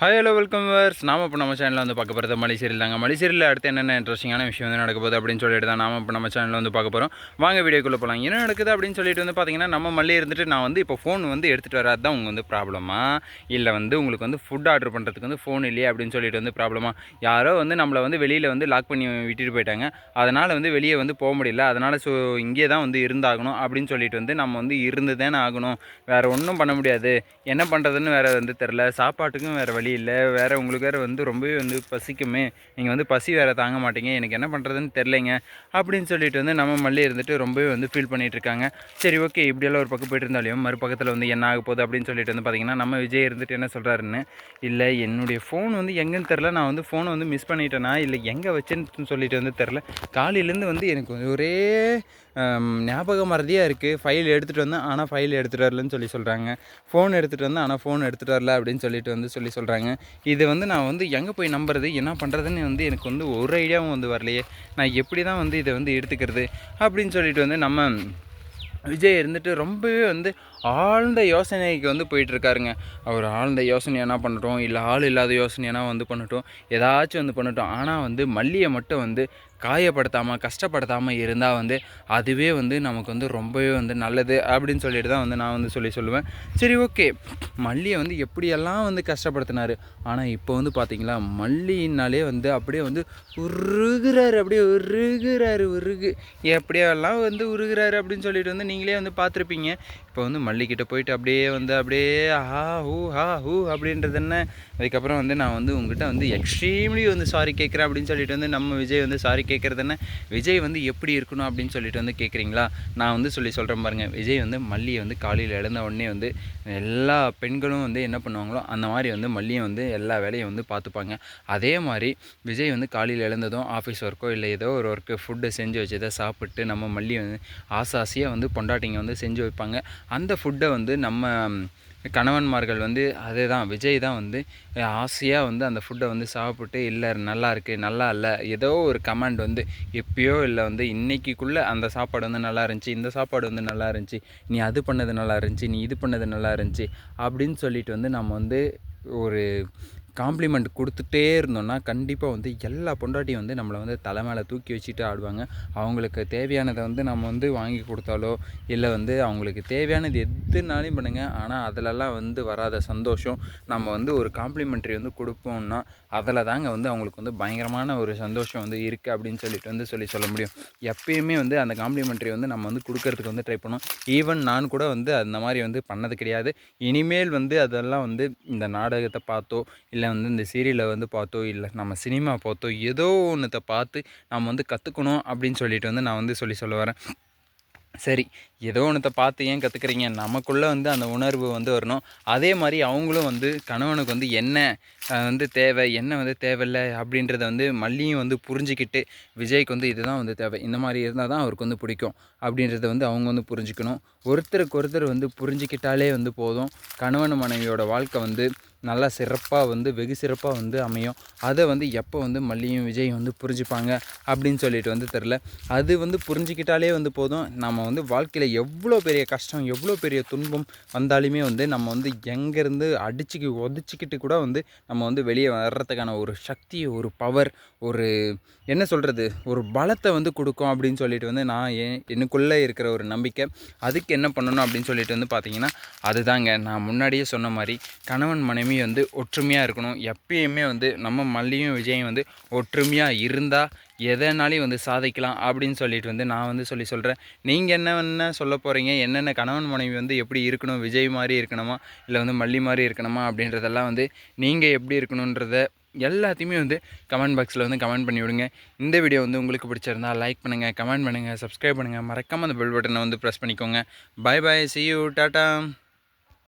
Hi hello welcome verse. நாம் இப்போ நம்ம சேனலில் வந்து பார்க்க போகிறது மலை சீரியல் தாங்க. மலை சீரியலில் அடுத்து என்னென்ன இன்ட்ரெஸ்டிங்கான விஷயம் வந்து நடக்க போகுது அப்படின்னு சொல்லிட்டு தான் நாம் இப்போ நம்ம சேனலில் வந்து பார்க்க போகிறோம். வாங்க வீடியோக்குள்ளே போகலாம். என்ன நடக்குது அப்படின்னு சொல்லிட்டு வந்து பார்த்தீங்கன்னா, நம்ம மல்லி இருந்துட்டு நான் வந்து இப்போ ஃபோன் வந்து எடுத்துகிட்டு வராது தான் உங்கள் வந்து ப்ராப்ளமா, இல்லை வந்து உங்களுக்கு வந்து ஃபுட் ஆர்டர் பண்ணுறதுக்கு வந்து ஃபோன் இல்லையே அப்படின்னு சொல்லிட்டு வந்து ப்ராப்ளமா, யாரோ வந்து நம்மளை வந்து வெளியில் வந்து லாக் பண்ணி விட்டுட்டு போயிட்டாங்க. அதனால் வந்து வெளியே வந்து போக முடியல, அதனால் இங்கே தான் வந்து இருந்தாகணும் அப்படின்னு சொல்லிட்டு வந்து நம்ம வந்து இருந்து தானே ஆகணும், வேறு ஒன்றும் பண்ண முடியாது. என்ன பண்ணுறதுன்னு வேறு வந்து தெரில, சாப்பாட்டுக்கும் வேறு வழி இல்லை, வேறு உங்களுக்கு வேறு வந்து ரொம்பவே வந்து பசிக்குமே, நீங்கள் வந்து பசி வேறு தாங்க மாட்டீங்க, எனக்கு என்ன பண்ணுறதுன்னு தெரிலைங்க அப்படின்னு சொல்லிட்டு வந்து நம்ம மல்லி இருந்துட்டு ரொம்பவே வந்து ஃபீல் பண்ணிகிட்டு இருக்காங்க. சரி ஓகே, இப்படியெல்லாம் ஒரு பக்கம் போயிட்டு இருந்தாலையும் மறுபக்கத்தில் வந்து என்ன ஆக போகுது அப்படின்னு சொல்லிட்டு வந்து பார்த்திங்கன்னா, நம்ம விஜய் இருந்துட்டு என்ன சொல்கிறாருன்னு, இல்லை என்னுடைய ஃபோன் வந்து எங்கேன்னு தெரில, நான் வந்து ஃபோனை வந்து மிஸ் பண்ணிட்டேனா இல்லை எங்கே வச்சேன்னு சொல்லிட்டு வந்து தெரில, காலையிலேருந்து வந்து எனக்கு ஒரே ஞாபகம் மறதியாக இருக்குது, ஃபைல் எடுத்துகிட்டு வந்தேன் ஆனால் ஃபைல் எடுத்துகிட்டு வரலன்னு சொல்கிறாங்க, ஃபோன் எடுத்துகிட்டு வந்தேன் ஆனால் ஃபோன் எடுத்துகிட்டு வரல அப்படின்னு சொல்லிட்டு வந்து சொல்கிறாங்க. இது வந்து நான் வந்து எங்கே போய் நம்புறது, என்ன பண்ணுறதுன்னு வந்து எனக்கு வந்து ஒரு ஐடியாவும் வந்து வரலையே, நான் எப்படி தான் வந்து இதை வந்து எடுத்துக்கிறது அப்படின்னு சொல்லிட்டு வந்து நம்ம விஜய் இருந்துட்டு ரொம்பவே வந்து ஆழ்ந்த யோசனைக்கு வந்து போயிட்டுருக்காருங்க. அவர் ஆழ்ந்த யோசனை என்ன பண்ணட்டும், இல்லை ஆள் இல்லாத யோசனைனா வந்து பண்ணட்டும், ஏதாச்சும் வந்து பண்ணட்டும், ஆனால் வந்து மல்லியை மட்டும் வந்து காயப்படுத்தாமல் கஷ்டப்படுத்தாமல் இருந்தால் வந்து அதுவே வந்து நமக்கு வந்து ரொம்பவே வந்து நல்லது அப்படின்னு சொல்லிட்டு தான் வந்து நான் வந்து சொல்லுவேன். சரி ஓகே, மல்லியை வந்து எப்படியெல்லாம் வந்து கஷ்டப்படுத்தினார், ஆனால் இப்போ வந்து பார்த்திங்களா மல்லினாலே வந்து அப்படியே வந்து உருகுறாரு, அப்படியே உருகு எப்படியெல்லாம் வந்து உருகுறாரு அப்படின்னு சொல்லிட்டு வந்து நீங்களே வந்து பார்த்துருப்பீங்க. இப்போ வந்து மல்லிக்கிட்ட போயிட்டு அப்படியே ஹா ஹூ அப்படின்றது என்ன, அதுக்கப்புறம் வந்து நான் வந்து உங்ககிட்ட வந்து எக்ஸ்ட்ரீம்லி வந்து சாரி கேட்குறேன் அப்படின்னு சொல்லிட்டு வந்து நம்ம விஜய் வந்து சாரி கேட்குறது என்ன, விஜய் வந்து எப்படி இருக்கணும் அப்படின்னு சொல்லிட்டு வந்து கேட்குறீங்களா, நான் வந்து சொல்கிறேன் பாருங்கள். விஜய் வந்து மல்லியை வந்து காலையில் எழுந்த உடனே வந்து எல்லா பெண்களும் வந்து என்ன பண்ணுவாங்களோ அந்த மாதிரி வந்து மல்லியை வந்து எல்லா வேலையும் வந்து பார்த்துப்பாங்க. அதே மாதிரி விஜய் வந்து காலையில் எழுந்ததும் ஆஃபீஸ் ஒர்க்கோ இல்லை ஏதோ ஒரு ஒர்க்கு ஃபுட்டு செஞ்சு வச்சதை சாப்பிட்டு நம்ம மல்லி வந்து ஆசையாக வந்து பொண்டாட்டிங்க வந்து செஞ்சு வைப்பாங்க. அந்த ஃபுட்டை வந்து நம்ம கணவன்மார்கள் வந்து அதே தான் விஜய் தான் வந்து ஆசையாக வந்து அந்த ஃபுட்டை வந்து சாப்பிட்டு இல்லை நல்லா இருக்குது நல்லா இல்லை ஏதோ ஒரு கமெண்ட் வந்து எப்பயோ இல்லை வந்து இன்றைக்கிக்குள்ளே அந்த சாப்பாடு வந்து நல்லா இருந்துச்சு, இந்த சாப்பாடு வந்து நல்லா இருந்துச்சு, நீ அது பண்ணது நல்லா இருந்துச்சு, நீ இது பண்ணது நல்லா இருந்துச்சு அப்படின்னு சொல்லிட்டு வந்து நம்ம வந்து ஒரு காம்ப்ளிமெண்ட் கொடுத்துட்டே இருந்தோம்னா கண்டிப்பாக வந்து எல்லா பொண்டாட்டியும் வந்து நம்மளை வந்து தலை மேலே தூக்கி வச்சுட்டு ஆடுவாங்க. அவங்களுக்கு தேவையானதை வந்து நம்ம வந்து வாங்கி கொடுத்தாலோ இல்லை வந்து அவங்களுக்கு தேவையானது எதுனாலையும் பண்ணுங்கள், ஆனால் அதிலெல்லாம் வந்து வராத சந்தோஷம் நம்ம வந்து ஒரு காம்ப்ளிமெண்ட்ரி வந்து கொடுப்போம்னா அதில் தாங்க வந்து அவங்களுக்கு வந்து பயங்கரமான ஒரு சந்தோஷம் வந்து இருக்குது அப்படின்னு சொல்லிட்டு வந்து சொல்ல முடியும். எப்பயுமே வந்து அந்த காம்ப்ளிமெண்ட்ரி வந்து நம்ம வந்து கொடுக்கறதுக்கு வந்து ட்ரை பண்ணோம். ஈவன் நான் கூட வந்து அந்த மாதிரி வந்து பண்ணது கிடையாது. இனிமேல் வந்து அதெல்லாம் வந்து இந்த நாடகத்தை பார்த்தோ இல்லை வந்து இந்த சீரியலை வந்து பார்த்தோ இல்லை நம்ம சினிமா பார்த்தோ ஏதோ ஒன்றத்தை பார்த்து நம்ம வந்து கற்றுக்கணும் அப்படின்னு சொல்லிட்டு வந்து நான் வந்து சொல்ல வரேன். சரி, ஏதோ ஒன்றத்தை பார்த்து ஏன் கற்றுக்குறீங்க, நமக்குள்ளே வந்து அந்த உணர்வு வந்து வரணும். அதே மாதிரி அவங்களும் வந்து கணவனுக்கு வந்து என்ன வந்து தேவை என்ன வந்து தேவையில்லை அப்படின்றத வந்து மல்லியும் வந்து புரிஞ்சிக்கிட்டு விஜய்க்கு வந்து இதுதான் வந்து தேவை, இந்த மாதிரி இருந்தால் தான் அவருக்கு வந்து பிடிக்கும் அப்படின்றத வந்து அவங்க வந்து புரிஞ்சுக்கணும். ஒருத்தருக்கு ஒருத்தர் வந்து புரிஞ்சிக்கிட்டாலே வந்து போதும், கணவன் மனைவியோட வாழ்க்கை வந்து நல்லா சிறப்பாக வந்து வெகு சிறப்பாக வந்து அமையும். அதை வந்து எப்போ வந்து மல்லியும் விஜயும் வந்து புரிஞ்சுப்பாங்க அப்படின்னு சொல்லிட்டு வந்து தெரில. அது வந்து புரிஞ்சிக்கிட்டாலே வந்து போதும், நம்ம வந்து வாழ்க்கையில் எவ்வளோ பெரிய கஷ்டம் எவ்வளோ பெரிய துன்பம் வந்தாலுமே வந்து நம்ம வந்து எங்கேருந்து ஒதிச்சிக்கிட்டு கூட வந்து நம்ம வந்து வெளியே வர்றதுக்கான ஒரு சக்தி, ஒரு பவர், ஒரு என்ன சொல்கிறது, ஒரு பலத்தை வந்து கொடுக்கும் அப்படின்னு சொல்லிட்டு வந்து நான் எனக்குள்ளே இருக்கிற ஒரு நம்பிக்கை. அதுக்கு என்ன பண்ணணும் அப்படின்னு சொல்லிட்டு வந்து பார்த்திங்கன்னா, அதுதாங்க நான் முன்னாடியே சொன்ன மாதிரி கணவன் மனைவி வந்து ஒற்றுமையாக இருக்கணும். எப்பயுமே வந்து நம்ம மல்லியும் விஜயும் வந்து ஒற்றுமையாக இருந்தால் எதனாலையும் வந்து சாதிக்கலாம் அப்படின்னு சொல்லிட்டு வந்து நான் வந்து சொல்கிறேன். நீங்கள் என்ன சொல்ல போகிறீங்க, என்னென்ன கணவன் மனைவி வந்து எப்படி இருக்கணும், விஜய் மாதிரி இருக்கணுமா இல்லை வந்து மல்லி மாதிரி இருக்கணுமா அப்படின்றதெல்லாம் வந்து நீங்கள் எப்படி இருக்கணுன்றத எல்லாத்தையுமே வந்து கமெண்ட் பாக்ஸில் வந்து கமெண்ட் பண்ணி விடுங்க. இந்த வீடியோ வந்து உங்களுக்கு பிடிச்சிருந்தால் லைக் பண்ணுங்கள், கமெண்ட் பண்ணுங்கள், சப்ஸ்கிரைப் பண்ணுங்கள், மறக்காமல் அந்த பெல் பட்டனை வந்து ப்ரெஸ் பண்ணிக்கோங்க. Bye bye, see you, tata.